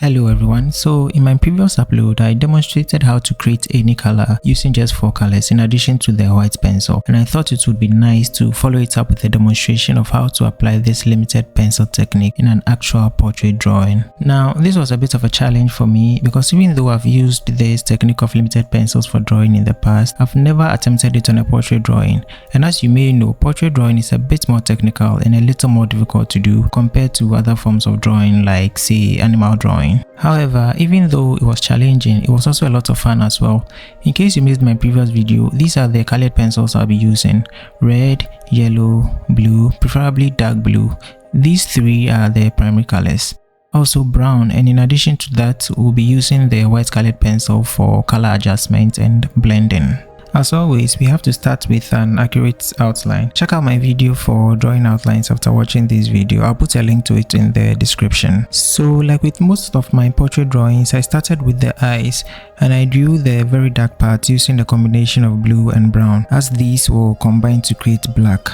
Hello everyone, so in my previous upload I demonstrated how to create any color using just 4 colors in addition to the white pencil, and I thought it would be nice to follow it up with a demonstration of how to apply this limited pencil technique in an actual portrait drawing. Now this was a bit of a challenge for me because even though I've used this technique of limited pencils for drawing in the past, I've never attempted it on a portrait drawing, and as you may know, portrait drawing is a bit more technical and a little more difficult to do compared to other forms of drawing like say animal drawing. However, even though it was challenging, it was also a lot of fun as well. In case you missed my previous video, these are the colored pencils I'll be using: red, yellow, blue, preferably dark blue. These 3 are the primary colors. Also brown, and in addition to that, we'll be using the white colored pencil for color adjustment and blending. As always, we have to start with an accurate outline. Check out my video for drawing outlines after watching this video. I'll put a link to it in the description. So like with most of my portrait drawings, I started with the eyes and I drew the very dark parts using the combination of blue and brown, as these will combine to create black.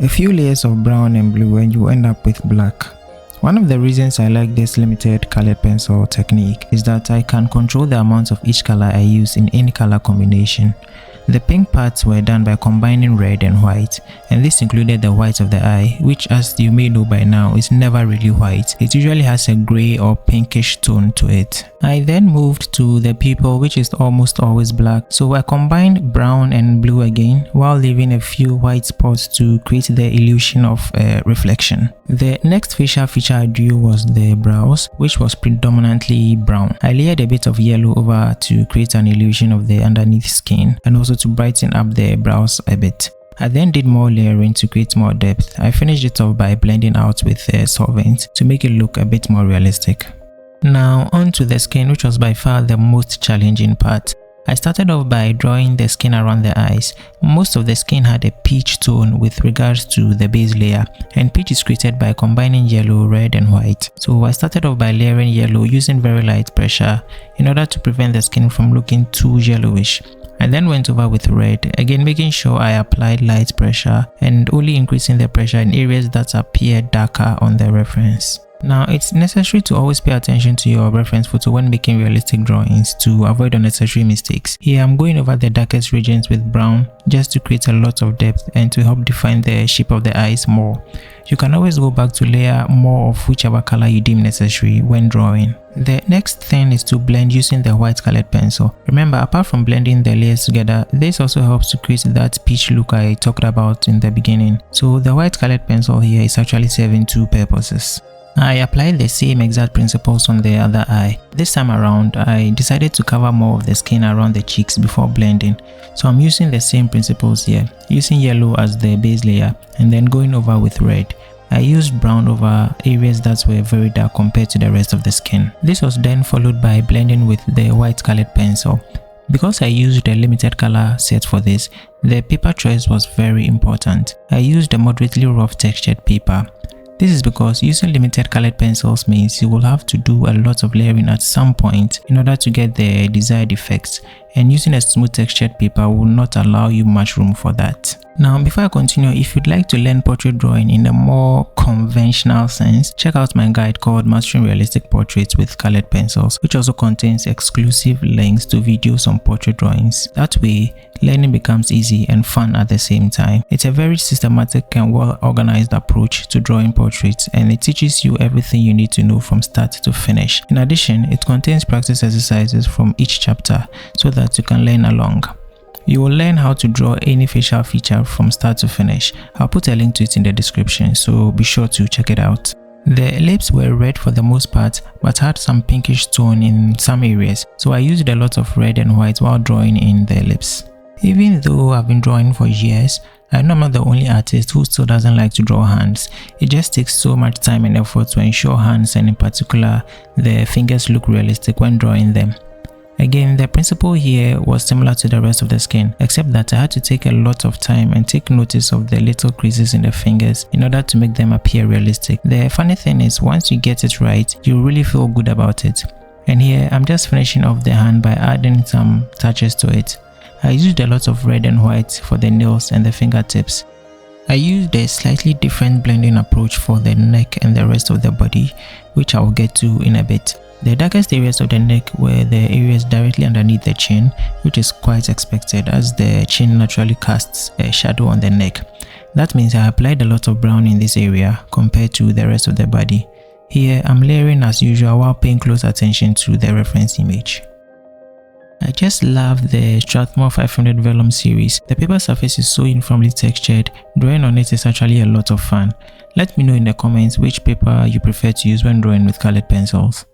A few layers of brown and blue and you end up with black. One of the reasons I like this limited colored pencil technique is that I can control the amount of each color I use in any color combination. The pink parts were done by combining red and white, and this included the white of the eye, which, as you may know by now, is never really white. It usually has a grey or pinkish tone to it. I then moved to the pupil, which is almost always black, so I combined brown and blue again while leaving a few white spots to create the illusion of reflection. The next facial feature I drew was the brows, which was predominantly brown. I layered a bit of yellow over to create an illusion of the underneath skin and also to brighten up the brows a bit. I then did more layering to create more depth. I finished it off by blending out with a solvent to make it look a bit more realistic. Now onto the skin, which was by far the most challenging part. I started off by drawing the skin around the eyes. Most of the skin had a peach tone with regards to the base layer, and peach is created by combining yellow, red and white. So I started off by layering yellow using very light pressure in order to prevent the skin from looking too yellowish. I then went over with red, again making sure I applied light pressure and only increasing the pressure in areas that appear darker on the reference. Now it's necessary to always pay attention to your reference photo when making realistic drawings to avoid unnecessary mistakes. Here I'm going over the darkest regions with brown just to create a lot of depth and to help define the shape of the eyes more. You can always go back to layer more of whichever color you deem necessary when drawing. The next thing is to blend using the white colored pencil. Remember, apart from blending the layers together, this also helps to create that peach look I talked about in the beginning. So the white colored pencil here is actually serving 2 purposes. I applied the same exact principles on the other eye. This time around, I decided to cover more of the skin around the cheeks before blending. So I'm using the same principles here, using yellow as the base layer and then going over with red. I used brown over areas that were very dark compared to the rest of the skin. This was then followed by blending with the white colored pencil. Because I used a limited color set for this, the paper choice was very important. I used a moderately rough textured paper. This is because using limited colored pencils means you will have to do a lot of layering at some point in order to get the desired effects, and using a smooth textured paper will not allow you much room for that. Now before I continue, if you'd like to learn portrait drawing in a more conventional sense, check out my guide called Mastering Realistic Portraits with Colored Pencils, which also contains exclusive links to videos on portrait drawings. That way, learning becomes easy and fun at the same time. It's a very systematic and well-organized approach to drawing portraits, and it teaches you everything you need to know from start to finish. In addition, it contains practice exercises from each chapter so that you can learn along. You will learn how to draw any facial feature from start to finish. I'll put a link to it in the description, so be sure to check it out. The lips were red for the most part, but had some pinkish tone in some areas, so I used a lot of red and white while drawing in the lips. Even though I've been drawing for years, I know I'm not the only artist who still doesn't like to draw hands. It just takes so much time and effort to ensure hands, and in particular, the fingers look realistic when drawing them. Again, the principle here was similar to the rest of the skin, except that I had to take a lot of time and take notice of the little creases in the fingers in order to make them appear realistic. The funny thing is, once you get it right, you really feel good about it. And here, I'm just finishing off the hand by adding some touches to it. I used a lot of red and white for the nails and the fingertips. I used a slightly different blending approach for the neck and the rest of the body, which I will get to in a bit. The darkest areas of the neck were the areas directly underneath the chin, which is quite expected as the chin naturally casts a shadow on the neck. That means I applied a lot of brown in this area compared to the rest of the body. Here I'm layering as usual while paying close attention to the reference image. I just love the Strathmore 500 Vellum series. The paper surface is so uniformly textured, drawing on it is actually a lot of fun. Let me know in the comments which paper you prefer to use when drawing with colored pencils.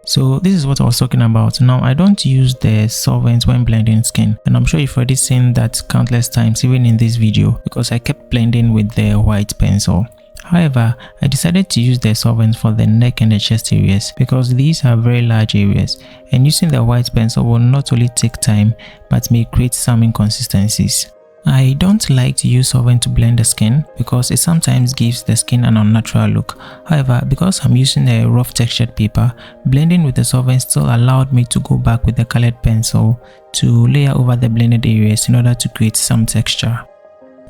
So this is what I was talking about. Now I don't use the solvent when blending skin, and I'm sure you've already seen that countless times even in this video because I kept blending with the white pencil. However, I decided to use the solvent for the neck and the chest areas because these are very large areas, and using the white pencil will not only take time but may create some inconsistencies. I don't like to use solvent to blend the skin because it sometimes gives the skin an unnatural look. However, because I'm using a rough textured paper, blending with the solvent still allowed me to go back with the colored pencil to layer over the blended areas in order to create some texture.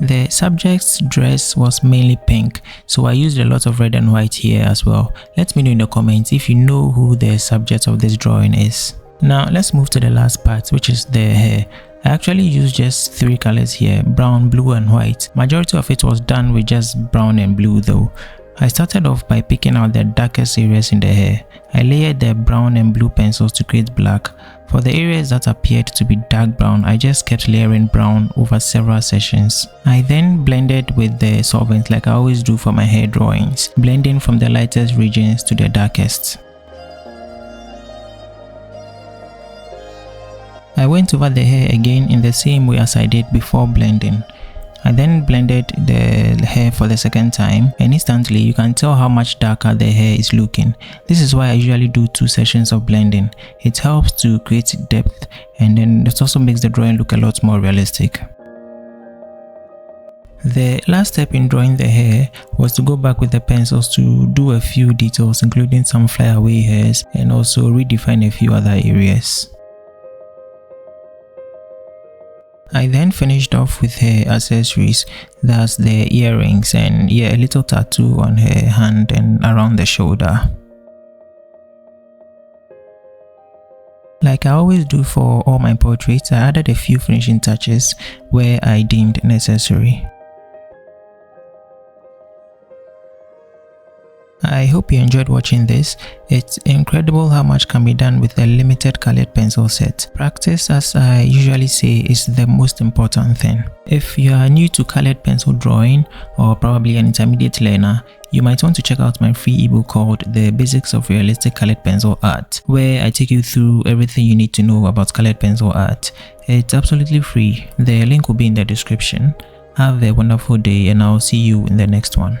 The subject's dress was mainly pink, so I used a lot of red and white here as well. Let me know in the comments if you know who the subject of this drawing is. Now let's move to the last part, which is the hair. I actually used just 3 colors here, brown, blue and white. Majority of it was done with just brown and blue though. I started off by picking out the darkest areas in the hair. I layered the brown and blue pencils to create black. For the areas that appeared to be dark brown, I just kept layering brown over several sessions. I then blended with the solvent like I always do for my hair drawings, blending from the lightest regions to the darkest. I went over the hair again in the same way as I did before blending. I then blended the hair for the second time, and instantly you can tell how much darker the hair is looking. This is why I usually do 2 sessions of blending. It helps to create depth, and then it also makes the drawing look a lot more realistic. The last step in drawing the hair was to go back with the pencils to do a few details, including some flyaway hairs, and also redefine a few other areas. I then finished off with her accessories, that's the earrings and a little tattoo on her hand and around the shoulder. Like I always do for all my portraits, I added a few finishing touches where I deemed necessary. I hope you enjoyed watching this. It's incredible how much can be done with a limited colored pencil set. Practice, as I usually say, is the most important thing. If you are new to colored pencil drawing or probably an intermediate learner, you might want to check out my free ebook called The Basics of Realistic Colored Pencil Art, where I take you through everything you need to know about colored pencil art. It's absolutely free. The link will be in the description. Have a wonderful day and I'll see you in the next one.